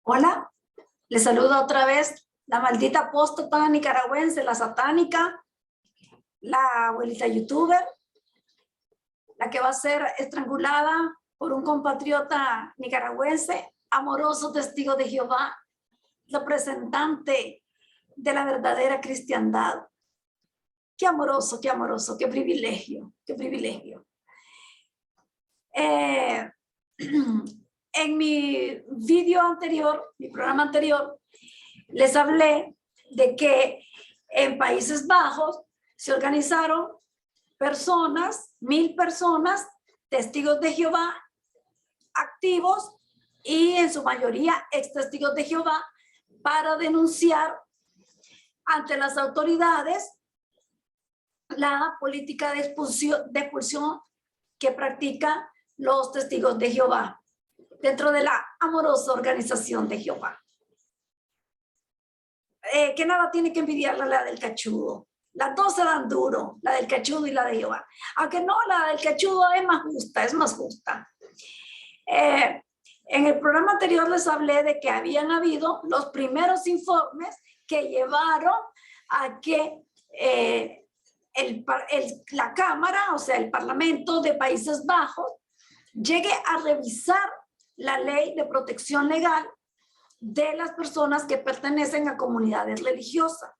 Hola, les saluda otra vez la maldita apóstata nicaragüense, la satánica, la abuelita youtuber, la que va a ser estrangulada por un compatriota nicaragüense, amoroso testigo de Jehová, representante de la verdadera cristiandad. Qué amoroso, qué privilegio, qué privilegio. En mi video anterior, mi programa anterior, les hablé de que en Países Bajos se organizaron personas, 1000 personas, testigos de Jehová, activos y en su mayoría ex testigos de Jehová, para denunciar ante las autoridades la política de expulsión que practican los testigos de Jehová dentro de la amorosa organización de Jehová. Que nada tiene que envidiarle a la del cachudo. Las dos se dan duro, la del cachudo y la de Jehová. Aunque no, la del cachudo es más justa. En el programa anterior les hablé de que habían habido los primeros informes que llevaron a que la Cámara, o sea, el Parlamento de Países Bajos, llegue a revisar la ley de protección legal de las personas que pertenecen a comunidades religiosas.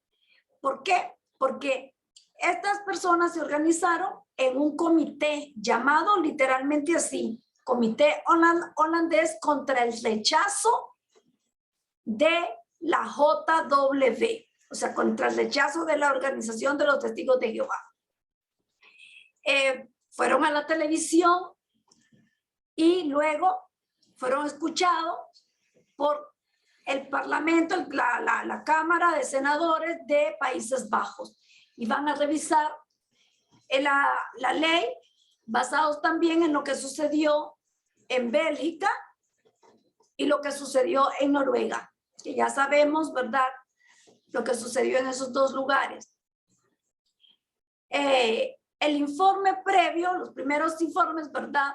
¿Por qué? Porque estas personas se organizaron en un comité llamado literalmente así, Comité Holandés contra el Rechazo de la JW, o sea, contra el rechazo de la Organización de los Testigos de Jehová. Fueron a la televisión y luego fueron escuchados por el Parlamento, la Cámara de Senadores de Países Bajos, y van a revisar la ley basados también en lo que sucedió en Bélgica y lo que sucedió en Noruega, que ya sabemos, ¿verdad?, lo que sucedió en esos dos lugares. El informe previo, los primeros informes, ¿verdad?,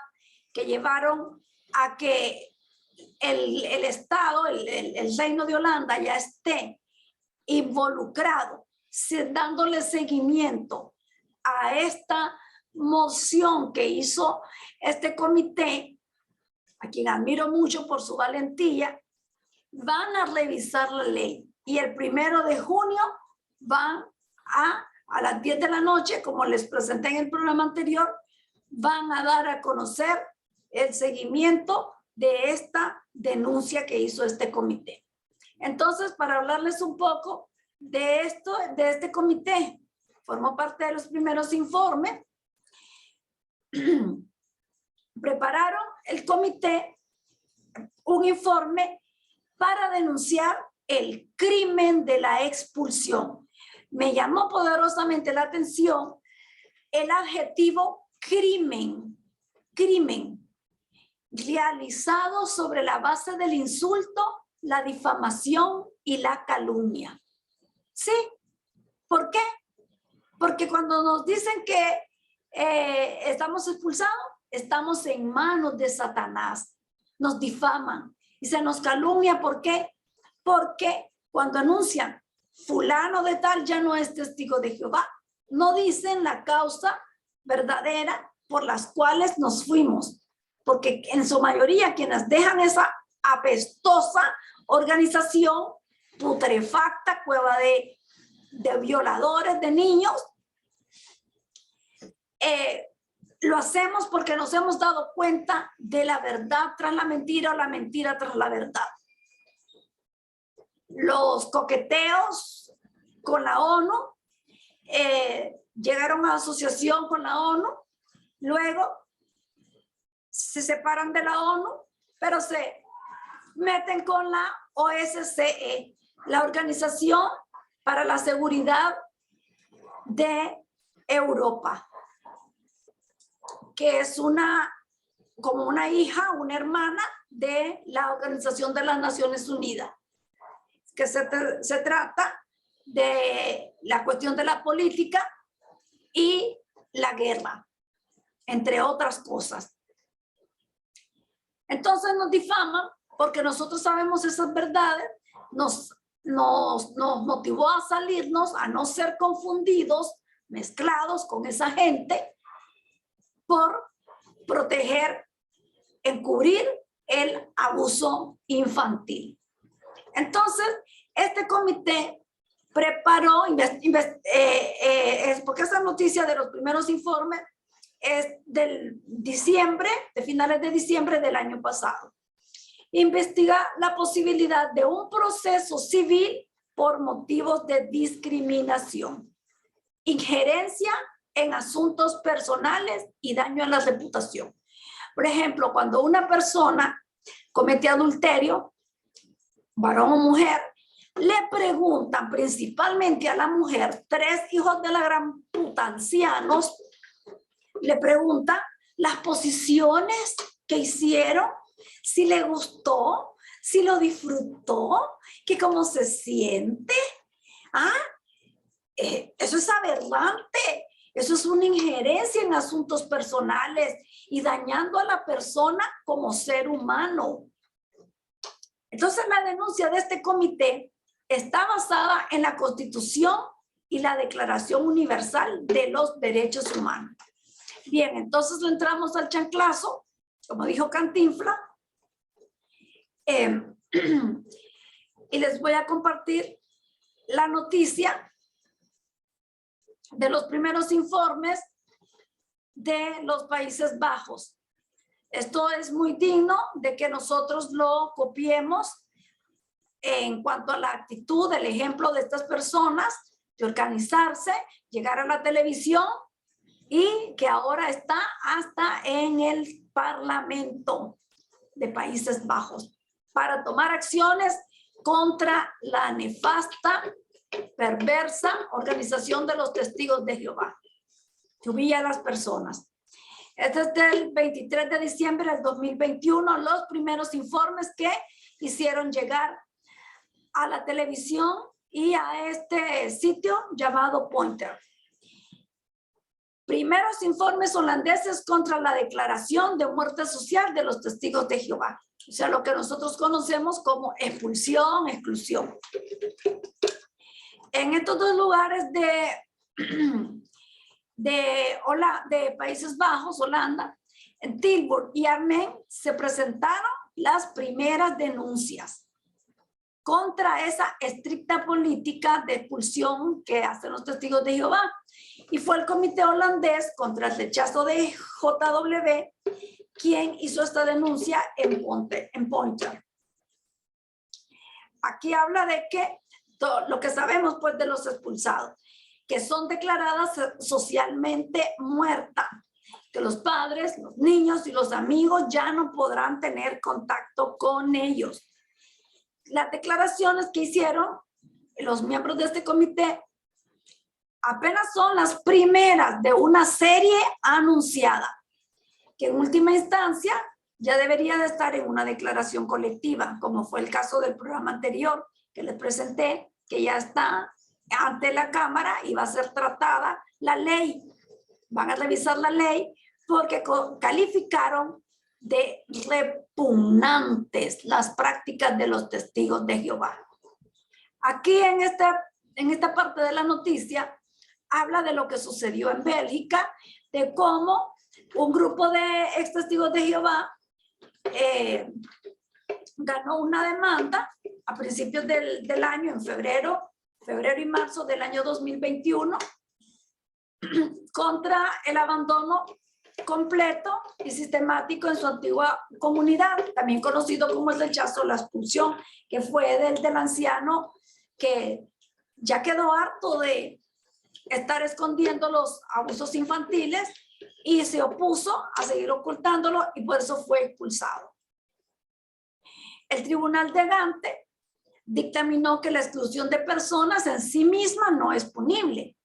que llevaron a que el Estado, el Reino de Holanda ya esté involucrado, dándole seguimiento a esta moción que hizo este comité, a quien admiro mucho por su valentía. Van a revisar la ley y el 1 de junio van a las 10 de la noche, como les presenté en el programa anterior, van a dar a conocer el seguimiento de esta denuncia que hizo este comité. Entonces, para hablarles un poco de esto, de este comité, formó parte de los primeros informes. Prepararon el comité un informe para denunciar el crimen de la expulsión. Me llamó poderosamente la atención el adjetivo crimen, realizado sobre la base del insulto, la difamación y la calumnia. ¿Sí? ¿Por qué? Porque cuando nos dicen que estamos expulsados, estamos en manos de Satanás. Nos difaman y se nos calumnia. ¿Por qué? Porque cuando anuncian fulano de tal ya no es testigo de Jehová, no dicen la causa verdadera por las cuales nos fuimos. Porque en su mayoría quienes dejan esa apestosa organización putrefacta, cueva de violadores de niños, lo hacemos porque nos hemos dado cuenta de la verdad tras la mentira o la mentira tras la verdad. Los coqueteos con la ONU, llegaron a asociación con la ONU, luego se separan de la ONU, pero se meten con la OSCE, la Organización para la Seguridad de Europa, que es como una hija, una hermana de la Organización de las Naciones Unidas, que se trata de la cuestión de la política y la guerra, entre otras cosas. Entonces nos difaman porque nosotros sabemos esas verdades, nos motivó a salirnos, a no ser confundidos, mezclados con esa gente, por proteger, encubrir el abuso infantil. Entonces, este comité preparó, porque esa noticia de los primeros informes es del diciembre, de finales de diciembre del año pasado. Investiga la posibilidad de un proceso civil por motivos de discriminación, injerencia en asuntos personales y daño a la reputación. Por ejemplo, cuando una persona comete adulterio, varón o mujer, le preguntan principalmente a la mujer, 3 hijos de la gran puta ancianos, le preguntan las posiciones que hicieron, si le gustó, si lo disfrutó, que cómo se siente. Eso es aberrante, eso es una injerencia en asuntos personales y dañando a la persona como ser humano. Entonces la denuncia de este comité está basada en la Constitución y la Declaración Universal de los Derechos Humanos. Bien, entonces entramos al chanclazo, como dijo Cantinflas, y les voy a compartir la noticia de los primeros informes de los Países Bajos. Esto es muy digno de que nosotros lo copiemos en cuanto a la actitud, el ejemplo de estas personas, de organizarse, llegar a la televisión y que ahora está hasta en el Parlamento de Países Bajos para tomar acciones contra la nefasta, perversa organización de los testigos de Jehová, que humilla a las personas. Este es del 23 de diciembre del 2021, los primeros informes que hicieron llegar a la televisión y a este sitio llamado Pointer. Primeros informes holandeses contra la declaración de muerte social de los testigos de Jehová. O sea, lo que nosotros conocemos como expulsión, exclusión. En estos dos lugares de Países Bajos, Holanda, en Tilburg y Arnhem, se presentaron las primeras denuncias contra esa estricta política de expulsión que hacen los testigos de Jehová. Y fue el comité holandés contra el rechazo de JW quien hizo esta denuncia en Pointer. Aquí habla de que todo lo que sabemos pues de los expulsados, que son declaradas socialmente muertas, que los padres, los niños y los amigos ya no podrán tener contacto con ellos. Las declaraciones que hicieron los miembros de este comité apenas son las primeras de una serie anunciada, que en última instancia ya debería de estar en una declaración colectiva, como fue el caso del programa anterior que les presenté, que ya está ante la Cámara y va a ser tratada la ley. Van a revisar la ley porque calificaron de repugnantes las prácticas de los testigos de Jehová. Aquí en esta parte de la noticia habla de lo que sucedió en Bélgica, de cómo un grupo de ex testigos de Jehová ganó una demanda a principios del año, en febrero y marzo del año 2021, contra el abandono completo y sistemático en su antigua comunidad, también conocido como el rechazo, la expulsión, que fue del anciano que ya quedó harto de estar escondiendo los abusos infantiles y se opuso a seguir ocultándolo y por eso fue expulsado. El tribunal de Gante dictaminó que la exclusión de personas en sí misma no es punible,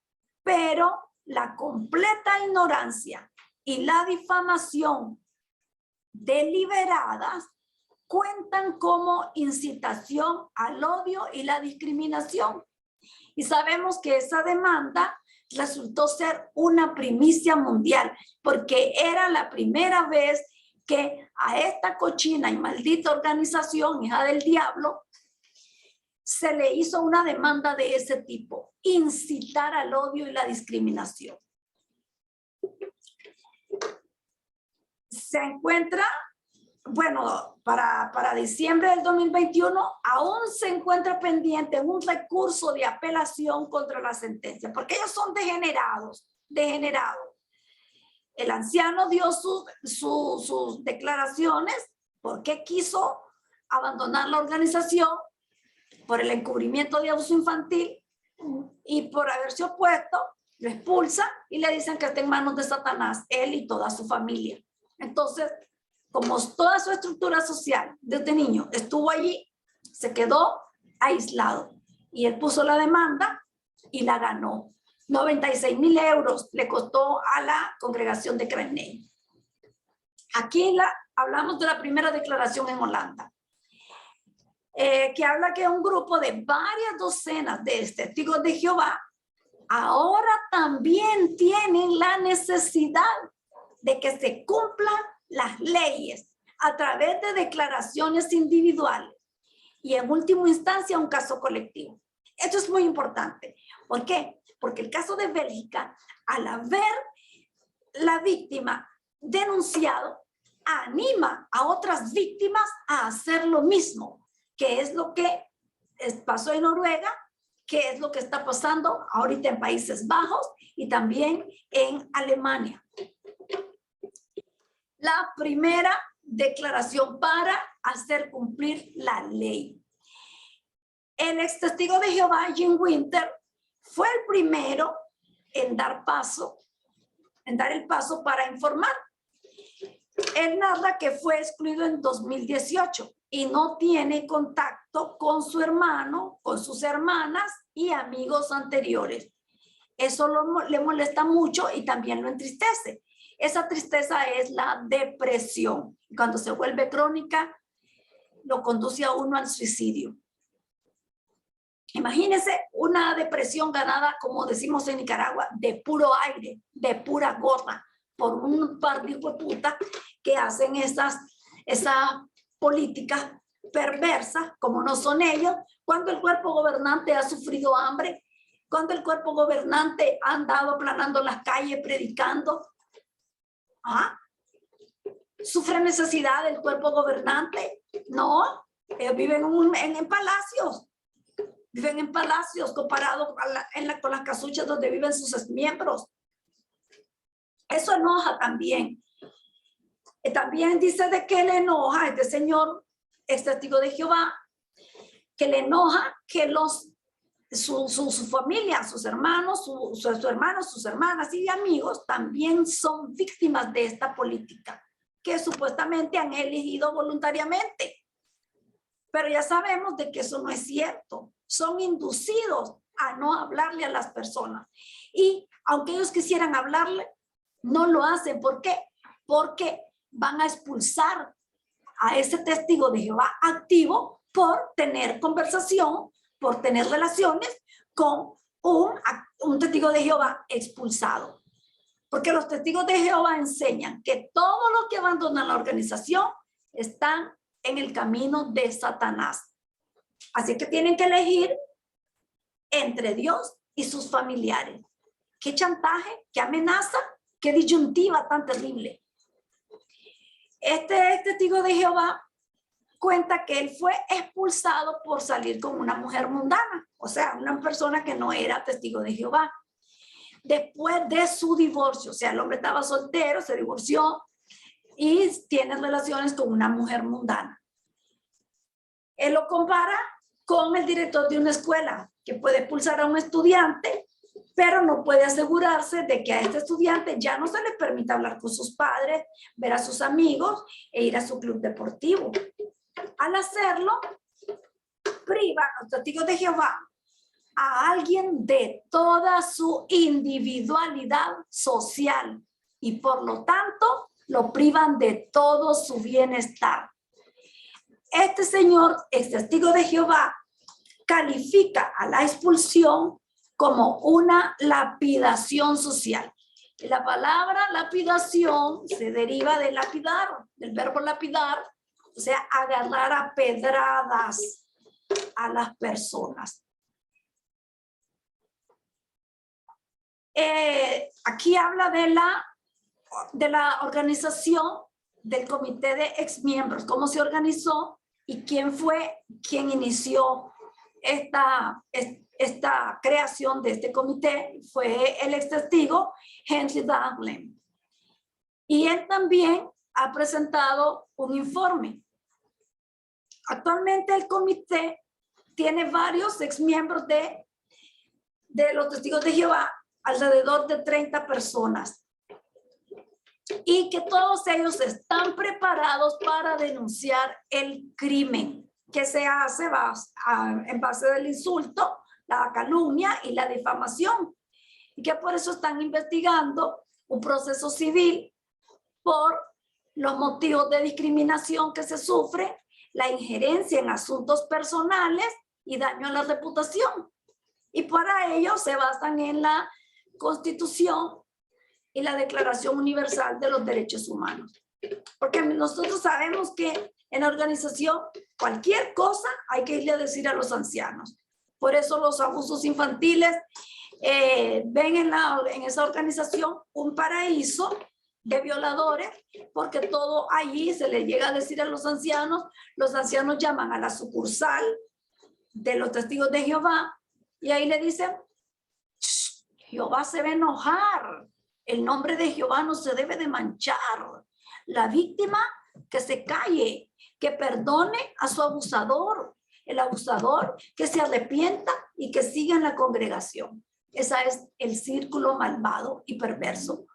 pero la completa ignorancia y la difamación deliberadas cuentan como incitación al odio y la discriminación. Y sabemos que esa demanda resultó ser una primicia mundial, porque era la primera vez que a esta cochina y maldita organización, hija del diablo, se le hizo una demanda de ese tipo: incitar al odio y la discriminación. Se encuentra, bueno, para diciembre del 2021, aún se encuentra pendiente un recurso de apelación contra la sentencia, porque ellos son degenerados. El anciano dio sus declaraciones porque quiso abandonar la organización por el encubrimiento de abuso infantil, y por haberse opuesto, lo expulsa y le dicen que está en manos de Satanás, él y toda su familia. Entonces, como toda su estructura social desde niño estuvo allí, se quedó aislado, y él puso la demanda y la ganó. 96,000 euros le costó a la congregación de Creney. Aquí hablamos de la primera declaración en Holanda, que habla que un grupo de varias docenas de testigos de Jehová ahora también tienen la necesidad de que se cumplan las leyes a través de declaraciones individuales y en última instancia un caso colectivo. Esto es muy importante. ¿Por qué? Porque el caso de Bélgica, al haber la víctima denunciado, anima a otras víctimas a hacer lo mismo, que es lo que pasó en Noruega, que es lo que está pasando ahorita en Países Bajos y también en Alemania. La primera declaración para hacer cumplir la ley. El ex testigo de Jehová, Jim Winter, fue el primero en dar el paso para informar. Él narra que fue excluido en 2018 y no tiene contacto con su hermano, con sus hermanas y amigos anteriores. Eso le molesta mucho y también lo entristece. Esa tristeza es la depresión. Cuando se vuelve crónica, lo conduce a uno al suicidio. Imagínense una depresión ganada, como decimos en Nicaragua, de puro aire, de pura gorra, por un par de hijueputas que hacen esas políticas perversas, como no son ellos, cuando el cuerpo gobernante ha sufrido hambre, cuando el cuerpo gobernante ha andado aplanando las calles predicando. ¿Sufre necesidad del cuerpo gobernante? No, ellos viven en palacios. Viven en palacios comparados con las casuchas donde viven sus miembros. Eso enoja también. También dice de que le enoja este señor, ex testigo de Jehová, que le enoja que su familia, sus hermanos, sus hermanas y amigos también son víctimas de esta política que supuestamente han elegido voluntariamente. Pero ya sabemos de que eso no es cierto. Son inducidos a no hablarle a las personas. Y aunque ellos quisieran hablarle, no lo hacen. ¿Por qué? Porque van a expulsar a ese testigo de Jehová activo por tener conversación, por tener relaciones con un testigo de Jehová expulsado. Porque los testigos de Jehová enseñan que todos los que abandonan la organización están en el camino de Satanás. Así que tienen que elegir entre Dios y sus familiares. Qué chantaje, qué amenaza, qué disyuntiva tan terrible. Este testigo de Jehová cuenta que él fue expulsado por salir con una mujer mundana, o sea, una persona que no era testigo de Jehová. Después de su divorcio, o sea, el hombre estaba soltero, se divorció y tiene relaciones con una mujer mundana. Él lo compara con el director de una escuela que puede expulsar a un estudiante, pero no puede asegurarse de que a este estudiante ya no se le permita hablar con sus padres, ver a sus amigos e ir a su club deportivo. Al hacerlo, priva a los testigos de Jehová a alguien de toda su individualidad social y por lo tanto lo privan de todo su bienestar. Este señor, el testigo de Jehová, califica a la expulsión como una lapidación social. La palabra lapidación se deriva de lapidar, del verbo lapidar, o sea, agarrar a pedradas a las personas. Aquí habla de la organización del comité de exmiembros, cómo se organizó y quién fue quien inició esta creación de este comité. Fue el ex testigo Henry Darling. Y él también ha presentado un informe. Actualmente el comité tiene varios exmiembros de los testigos de Jehová, alrededor de 30 personas. Y que todos ellos están preparados para denunciar el crimen que se hace en base del insulto, la calumnia y la difamación. Y que por eso están investigando un proceso civil por los motivos de discriminación que se sufre, la injerencia en asuntos personales y daño a la reputación. Y para ello se basan en la Constitución y la Declaración Universal de los Derechos Humanos. Porque nosotros sabemos que en la organización cualquier cosa hay que irle a decir a los ancianos. Por eso los abusos infantiles ven en esa organización un paraíso de violadores, porque todo allí se les llega a decir a los ancianos llaman a la sucursal de los testigos de Jehová y ahí le dicen, Jehová se va a enojar, el nombre de Jehová no se debe de manchar, la víctima que se calle, que perdone a su abusador, el abusador que se arrepienta y que siga en la congregación. Ese es el círculo malvado y perverso.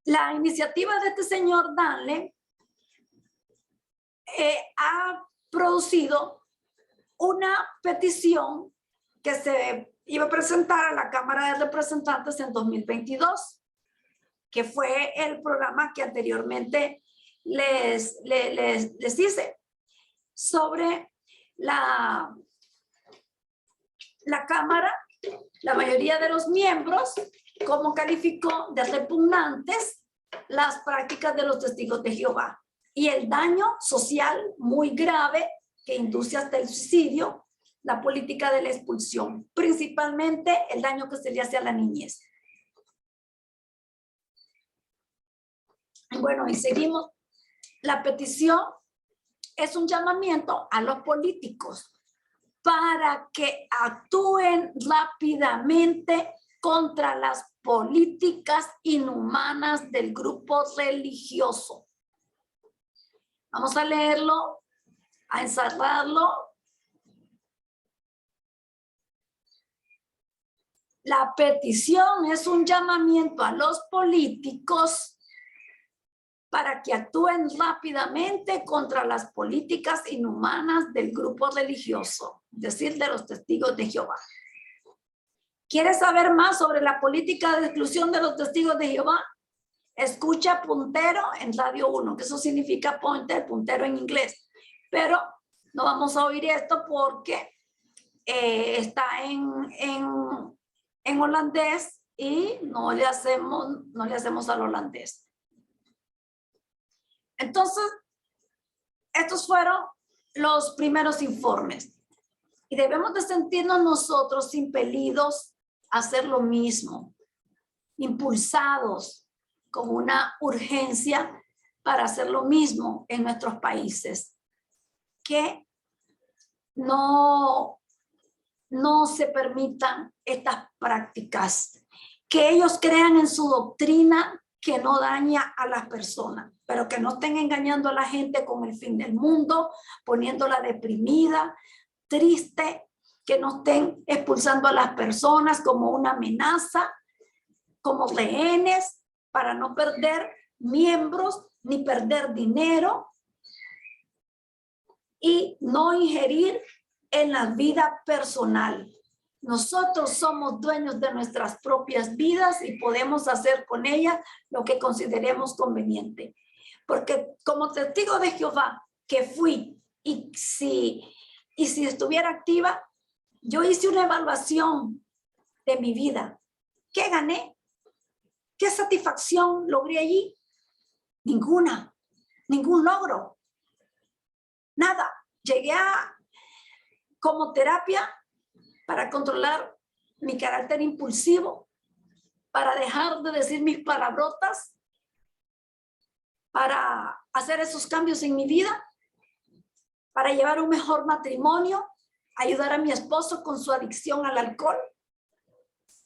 La iniciativa de este señor Danle ha producido una petición que se iba a presentar a la Cámara de Representantes en 2022, que fue el programa que anteriormente les hice sobre la Cámara. La mayoría de los miembros, cómo calificó de repugnantes las prácticas de los testigos de Jehová y el daño social muy grave que induce hasta el suicidio, la política de la expulsión, principalmente el daño que se le hace a la niñez. Bueno, y seguimos. La petición es un llamamiento a los políticos para que actúen rápidamente contra las políticas inhumanas del grupo religioso. Vamos a leerlo, a ensartarlo. La petición es un llamamiento a los políticos para que actúen rápidamente contra las políticas inhumanas del grupo religioso, es decir, de los testigos de Jehová. ¿Quieres saber más sobre la política de exclusión de los testigos de Jehová? Escucha Puntero en Radio 1, que eso significa pointer, puntero en inglés. Pero no vamos a oír esto porque está en holandés y no le hacemos al holandés. Entonces, estos fueron los primeros informes. Y debemos de sentirnos nosotros impelidos a hacer lo mismo, impulsados con una urgencia para hacer lo mismo en nuestros países. Que no se permitan estas prácticas, que ellos crean en su doctrina que no daña a las personas, pero que no estén engañando a la gente con el fin del mundo, poniéndola deprimida, triste, que no estén expulsando a las personas como una amenaza, como rehenes, para no perder miembros ni perder dinero y no ingerir en la vida personal. Nosotros somos dueños de nuestras propias vidas y podemos hacer con ellas lo que consideremos conveniente. Porque como testigo de Jehová que fui y si estuviera activa, yo hice una evaluación de mi vida. ¿Qué gané? ¿Qué satisfacción logré allí? Ninguna, ningún logro, nada. Llegué como terapia para controlar mi carácter impulsivo, para dejar de decir mis palabrotas, para hacer esos cambios en mi vida, para llevar un mejor matrimonio, ayudar a mi esposo con su adicción al alcohol,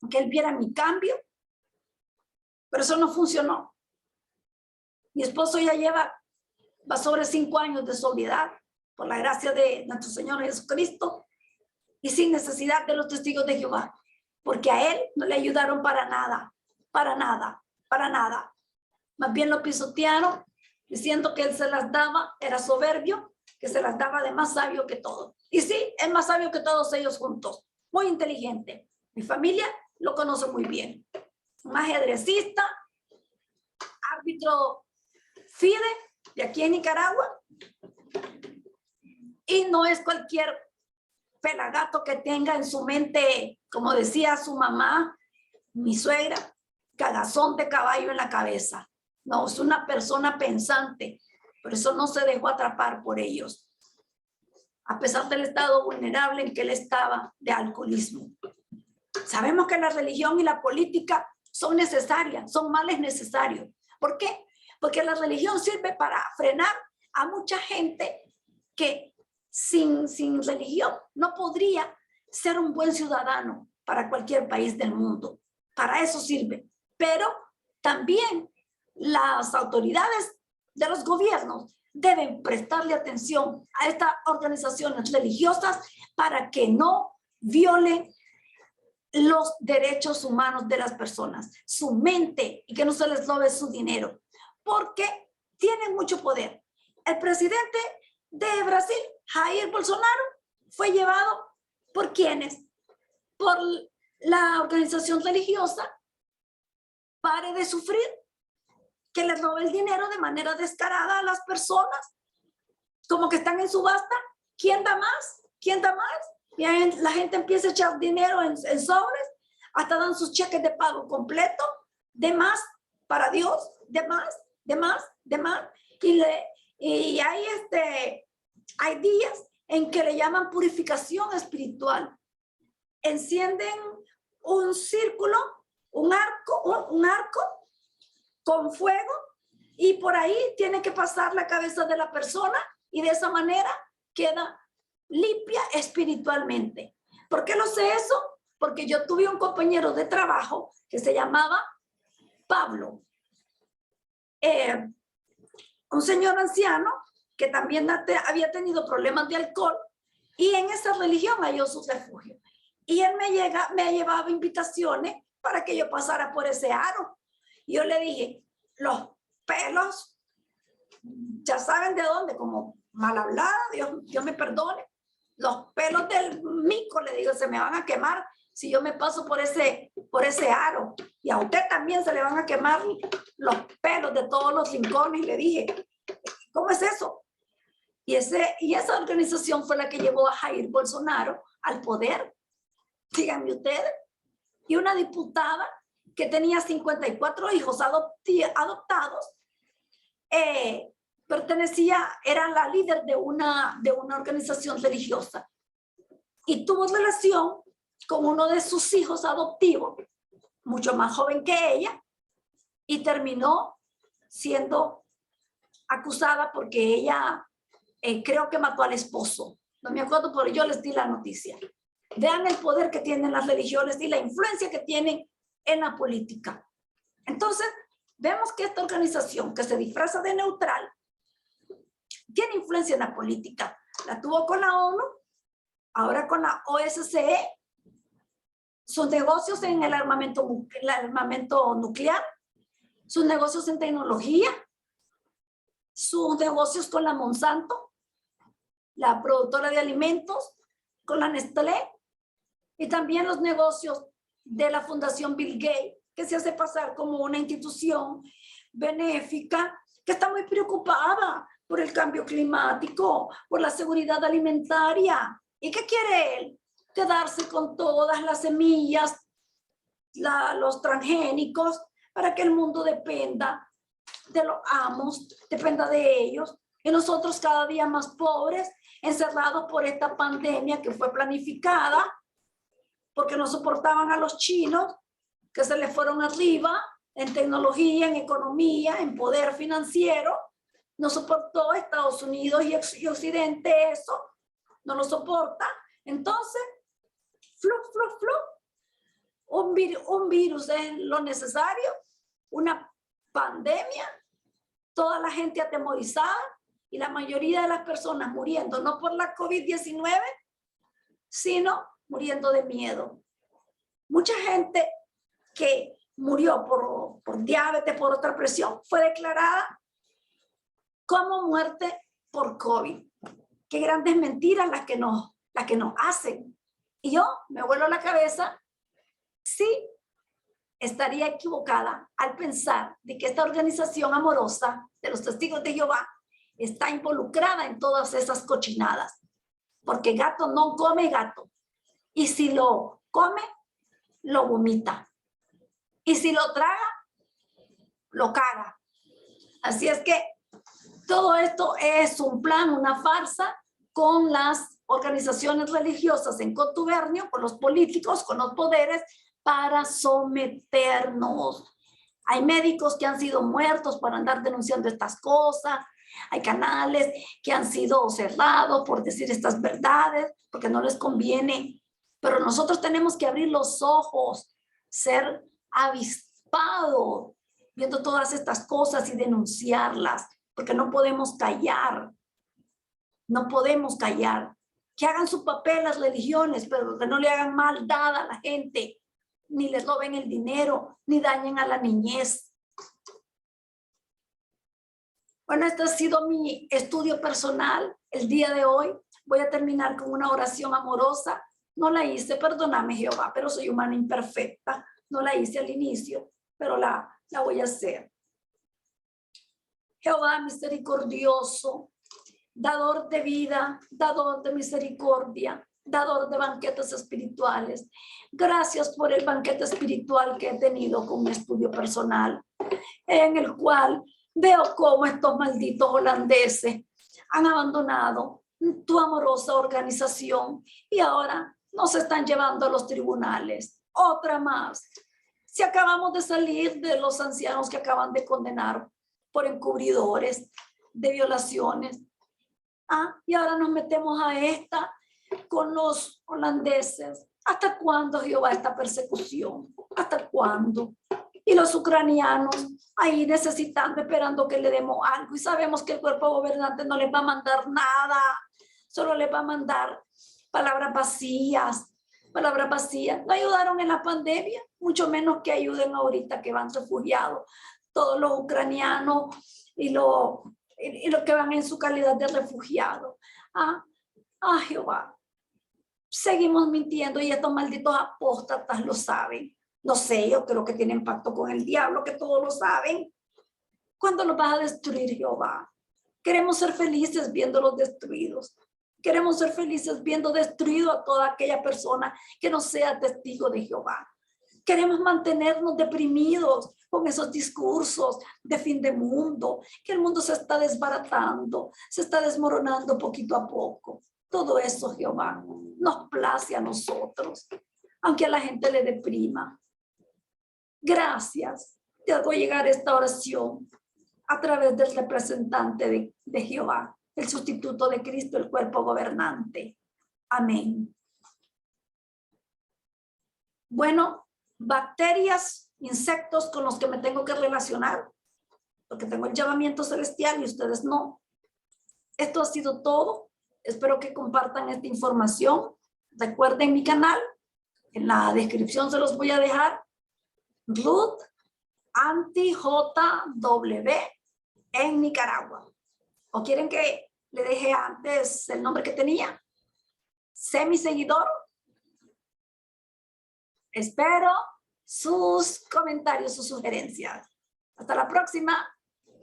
que él viera mi cambio, pero eso no funcionó. Mi esposo ya va sobre 5 años de sobriedad, por la gracia de nuestro Señor Jesucristo, y sin necesidad de los testigos de Jehová, porque a él no le ayudaron para nada, para nada, para nada. Más bien lo pisotearon, diciendo que él se las daba, era soberbio, que se las daba de más sabio que todo. Y sí, es más sabio que todos ellos juntos, muy inteligente. Mi familia lo conoce muy bien. Un ajedrecista, árbitro FIDE de aquí en Nicaragua, y no es cualquier pelagato que tenga en su mente, como decía su mamá, mi suegra, cagazón de caballo en la cabeza. No, es una persona pensante, por eso no se dejó atrapar por ellos, a pesar del estado vulnerable en que él estaba de alcoholismo. Sabemos que la religión y la política son necesarias, son males necesarios. ¿Por qué? Porque la religión sirve para frenar a mucha gente que sin religión no podría ser un buen ciudadano para cualquier país del mundo. Para eso sirve. Pero también las autoridades de los gobiernos deben prestarle atención a estas organizaciones religiosas para que no violen los derechos humanos de las personas, su mente, y que no se les robe su dinero, porque tienen mucho poder. El presidente de Brasil, Jair Bolsonaro, fue llevado ¿por quiénes? Por la organización religiosa. Pare de sufrir, que les robe el dinero de manera descarada a las personas, como que están en subasta. ¿Quién da más? ¿Quién da más? Y la gente empieza a echar dinero en sobres, hasta dan sus cheques de pago completo, de más para Dios, de más, de más, de más. Y hay días en que le llaman purificación espiritual. Encienden un círculo, un arco con fuego, y por ahí tiene que pasar la cabeza de la persona, y de esa manera queda limpia espiritualmente. ¿Por qué lo sé eso? Porque yo tuve un compañero de trabajo que se llamaba Pablo, un señor anciano que también había tenido problemas de alcohol, y en esa religión halló su refugio. Y él me llevaba invitaciones para que yo pasara por ese aro. Y yo le dije, los pelos, ya saben de dónde, como mal hablada, Dios me perdone, los pelos del mico, le digo, se me van a quemar si yo me paso por ese aro. Y a usted también se le van a quemar los pelos de todos los rincones. Y le dije, ¿cómo es eso? Y esa organización fue la que llevó a Jair Bolsonaro al poder. Díganme ustedes. Y una diputada que tenía 54 hijos adoptados, era la líder de una organización religiosa, y tuvo relación con uno de sus hijos adoptivos, mucho más joven que ella, y terminó siendo acusada porque ella creo que mató al esposo. No me acuerdo, pero yo les di la noticia. Vean el poder que tienen las religiones y la influencia que tienen en la política. Entonces, vemos que esta organización que se disfraza de neutral tiene influencia en la política. La tuvo con la ONU, ahora con la OSCE, sus negocios en el armamento nuclear, sus negocios en tecnología, sus negocios con la Monsanto, la productora de alimentos, con la Nestlé, y también los negocios de la Fundación Bill Gates, que se hace pasar como una institución benéfica que está muy preocupada por el cambio climático, por la seguridad alimentaria. ¿Y qué quiere él? Quedarse con todas las semillas los transgénicos, para que el mundo dependa de los amos, dependa de ellos, y nosotros cada día más pobres, encerrados por esta pandemia que fue planificada, porque no soportaban a los chinos, que se les fueron arriba en tecnología, en economía, en poder financiero. No soportó Estados Unidos y Occidente eso, no lo soporta. Entonces, un virus es lo necesario, una pandemia, toda la gente atemorizada y la mayoría de las personas muriendo, no por la COVID-19, sino muriendo de miedo. Mucha gente que murió por diabetes, por otra presión, fue declarada como muerte por COVID. Qué grandes mentiras las que nos hacen. Y yo me vuelo la cabeza si estaría equivocada al pensar de que esta organización amorosa de los Testigos de Jehová está involucrada en todas esas cochinadas. Porque gato no come gato. Y si lo come, lo vomita. Y si lo traga, lo caga. Así es que todo esto es un plan, una farsa con las organizaciones religiosas en contubernio, con los políticos, con los poderes, para someternos. Hay médicos que han sido muertos por andar denunciando estas cosas. Hay canales que han sido cerrados por decir estas verdades, porque no les conviene. Pero nosotros tenemos que abrir los ojos, ser avispados, viendo todas estas cosas y denunciarlas, porque no podemos callar. No podemos callar. Que hagan su papel las religiones, pero que no le hagan maldad a la gente, ni les roben el dinero, ni dañen a la niñez. Bueno, este ha sido mi estudio personal el día de hoy. Voy a terminar con una oración amorosa. No la hice, perdóname Jehová, pero soy humana imperfecta. No la hice al inicio, pero la voy a hacer. Jehová misericordioso, dador de vida, dador de misericordia, dador de banquetes espirituales. Gracias por el banquete espiritual que he tenido con mi estudio personal, en el cual veo cómo estos malditos holandeses han abandonado tu amorosa organización y ahora nos están llevando a los tribunales. Otra más. Si acabamos de salir de los ancianos que acaban de condenar por encubridores de violaciones, y ahora nos metemos a esta con los holandeses. ¿Hasta cuándo, Jehová, esta persecución? ¿Hasta cuándo? Y los ucranianos ahí necesitando, esperando que le demos algo. Y sabemos que el cuerpo gobernante no les va a mandar nada. Solo les va a mandar palabras vacías. Palabras vacías. No ayudaron en la pandemia, mucho menos que ayuden ahorita que van refugiados. Todos los ucranianos y los que van en su calidad de refugiados. Jehová. Seguimos mintiendo y estos malditos apóstatas lo saben. No sé, yo creo que tienen pacto con el diablo, que todos lo saben. ¿Cuándo los vas a destruir, Jehová? Queremos ser felices viéndolos destruidos. Queremos ser felices viendo destruido a toda aquella persona que no sea testigo de Jehová. Queremos mantenernos deprimidos con esos discursos de fin de mundo, que el mundo se está desbaratando, se está desmoronando poquito a poco. Todo eso, Jehová, nos place a nosotros, aunque a la gente le deprima. Gracias. Te hago llegar esta oración a través del representante de Jehová, el sustituto de Cristo, el cuerpo gobernante. Amén. Bueno, bacterias, insectos con los que me tengo que relacionar, porque tengo el llamamiento celestial y ustedes no. Esto ha sido todo. Espero que compartan esta información. Recuerden mi canal. En la descripción se los voy a dejar. Ruth Anti-JW en Nicaragua. ¿O quieren que le deje antes el nombre que tenía? Sé mi seguidor. Espero sus comentarios, sus sugerencias. Hasta la próxima.